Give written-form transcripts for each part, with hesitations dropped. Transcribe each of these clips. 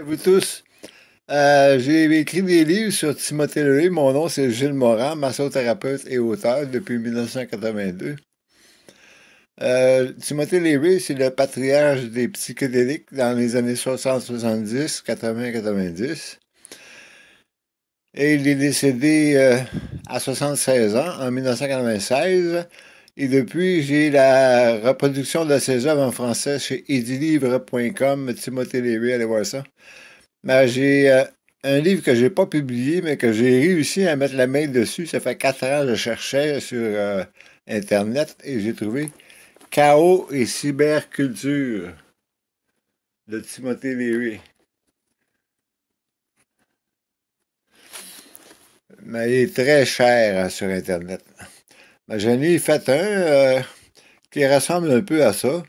Vous tous, j'ai écrit des livres sur Timothée Leary. Mon nom, c'est Gilles Morin, massothérapeute et auteur depuis 1982. Timothée Leary, c'est le patriarche des psychédéliques dans les années 60, 70, 80, 90. Et il est décédé à 76 ans, en 1996. Et depuis, j'ai la reproduction de ses œuvres en français chez edilivre.com. Timothée Leary, allez voir ça. Ben, j'ai un livre que j'ai pas publié, mais que j'ai réussi à mettre la main dessus. Ça fait 4 ans que je cherchais sur Internet et j'ai trouvé Chaos et cyberculture de Timothée Leary. Mais il est très cher sur Internet. Ben, j'en ai fait un qui ressemble un peu à ça.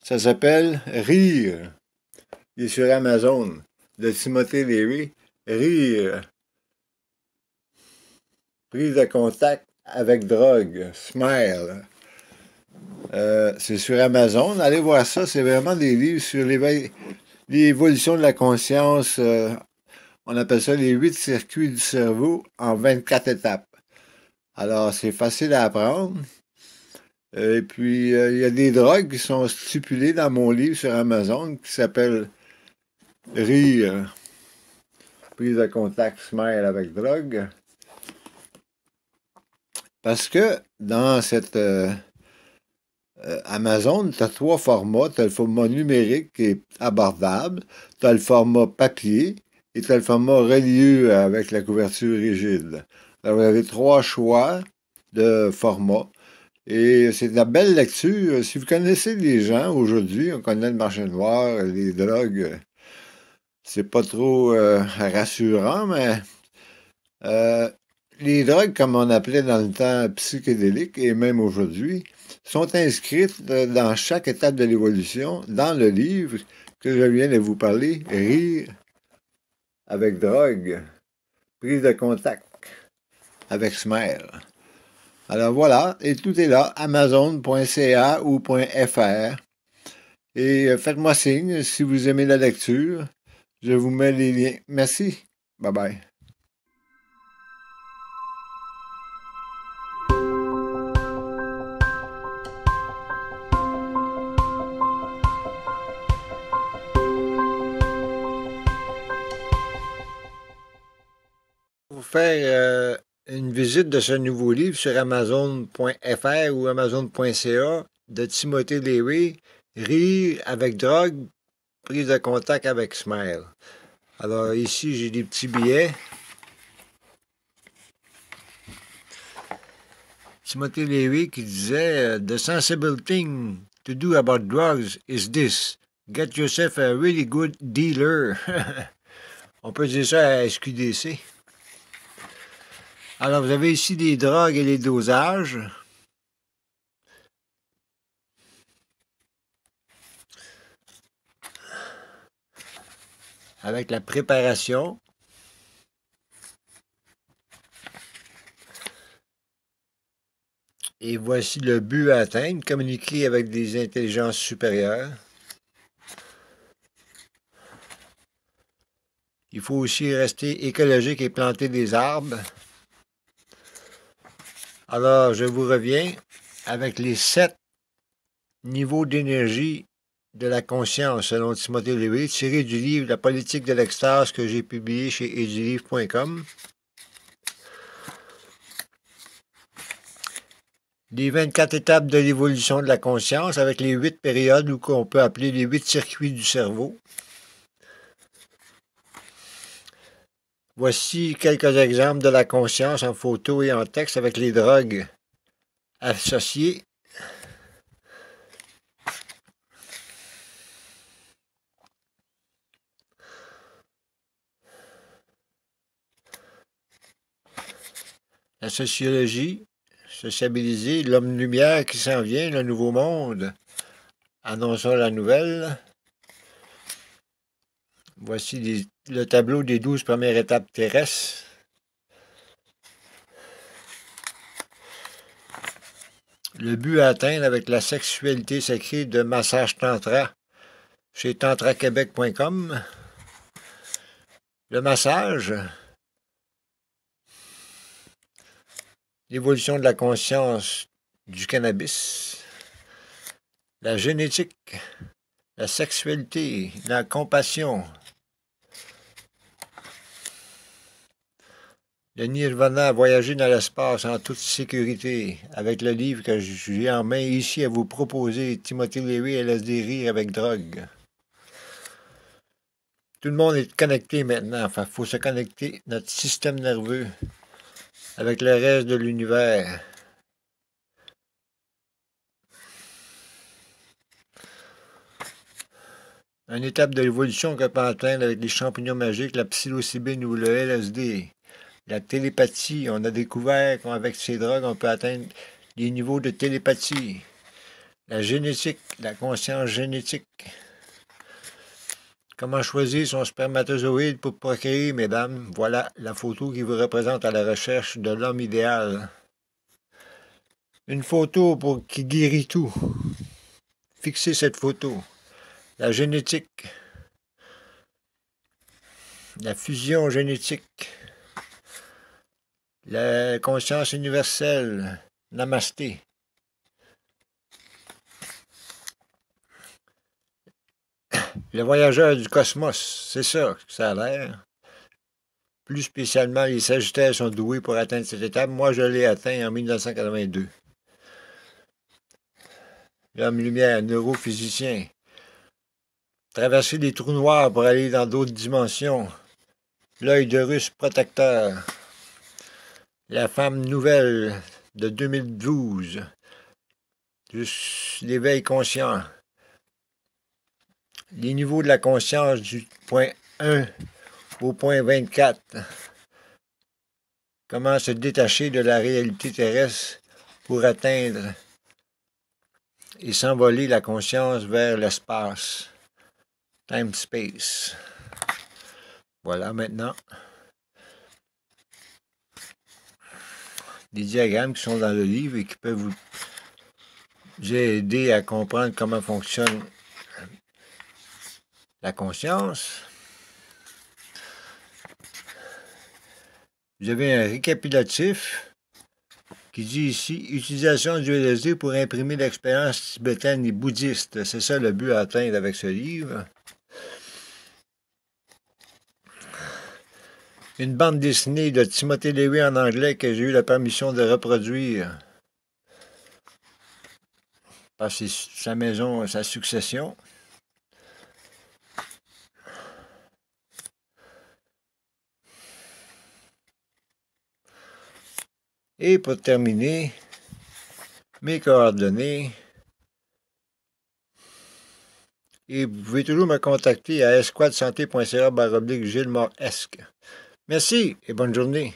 Ça s'appelle Rire. Il est sur Amazon de Timothée Leary. Rire. Prise de contact avec drogue. Smile. C'est sur Amazon. Allez voir ça. C'est vraiment des livres sur l'évolution de la conscience. On appelle ça les 8 circuits du cerveau en 24 étapes. Alors, c'est facile à apprendre. Et puis, il y a des drogues qui sont stipulées dans mon livre sur Amazon qui s'appelle Rire. Prise de contact, smile avec drogue. Parce que dans cette Amazon, tu as 3 formats. Tu as le format numérique qui est abordable, tu as le format papier et tu as le format reliure avec la couverture rigide. Alors, vous avez 3 choix de formats. Et c'est de la belle lecture. Si vous connaissez des gens aujourd'hui, on connaît le marché noir, les drogues, c'est pas trop rassurant, mais euh, les drogues, comme on appelait dans le temps psychédéliques, et même aujourd'hui, sont inscrites dans chaque étape de l'évolution dans le livre que je viens de vous parler, Rire avec drogue, prise de contact avec Smile. Alors voilà, et tout est là, amazon.ca ou .fr. Et faites-moi signe si vous aimez la lecture. Je vous mets les liens. Merci. Bye bye. Pour faire une visite de ce nouveau livre sur amazon.fr ou amazon.ca de Timothée Leary, Rire avec drogue, prise de contact avec Smile. Alors ici, j'ai des petits billets. Timothée Leary qui disait The sensible thing to do about drugs is this. Get yourself a really good dealer. On peut dire ça à SQDC. Alors, vous avez ici les drogues et les dosages. Avec la préparation. Et voici le but à atteindre, communiquer avec des intelligences supérieures. Il faut aussi rester écologique et planter des arbres. Alors, je vous reviens avec les 7 niveaux d'énergie de la conscience selon Timothée Leary, tiré du livre La politique de l'extase que j'ai publié chez edilivre.com. Les 24 étapes de l'évolution de la conscience avec les 8 périodes ou qu'on peut appeler les 8 circuits du cerveau. Voici quelques exemples de la conscience en photo et en texte avec les drogues associées. La sociologie, sociabiliser, l'homme-lumière qui s'en vient, le nouveau monde, annonçons la nouvelle. Voici le tableau des 12 premières étapes terrestres. Le but à atteindre avec la sexualité sacrée de Massage Tantra chez tantraquebec.com. le massage, l'évolution de la conscience du cannabis, la génétique, la sexualité, la compassion, le nirvana, voyager dans l'espace en toute sécurité, avec le livre que j'ai en main ici à vous proposer, Timothy Leary, LSD rire avec drogue. Tout le monde est connecté maintenant, enfin, il faut se connecter, notre système nerveux, avec le reste de l'univers. Une étape de l'évolution qu'on peut atteindre avec les champignons magiques, la psilocybine ou le LSD. La télépathie, on a découvert qu'avec ces drogues, on peut atteindre des niveaux de télépathie. La génétique, la conscience génétique. Comment choisir son spermatozoïde pour procréer, mesdames? Voilà la photo qui vous représente à la recherche de l'homme idéal. Une photo qui guérit tout. Fixez cette photo. La génétique. La fusion génétique. La conscience universelle. Namasté. Le voyageur du cosmos, c'est ça que ça a l'air. Plus spécialement, les Sagittaires sont doués pour atteindre cette étape. Moi, je l'ai atteint en 1982. L'homme lumière, neurophysicien. Traverser des trous noirs pour aller dans d'autres dimensions. L'œil de Russe protecteur. La femme nouvelle de 2012. Juste l'éveil conscient. Les niveaux de la conscience du point 1 au point 24. Comment se détacher de la réalité terrestre pour atteindre et s'envoler la conscience vers l'espace. Time-space. Voilà maintenant des diagrammes qui sont dans le livre et qui peuvent vous aider à comprendre comment fonctionne la conscience. Vous avez un récapitulatif qui dit ici « Utilisation du LSD pour imprimer l'expérience tibétaine et bouddhiste ». C'est ça le but à atteindre avec ce livre. Une bande dessinée de Timothy Leary en anglais que j'ai eu la permission de reproduire par sa maison, sa succession. Et pour terminer, mes coordonnées. Et vous pouvez toujours me contacter à esquadsanté.ca/Gilles Moresque. Merci et bonne journée.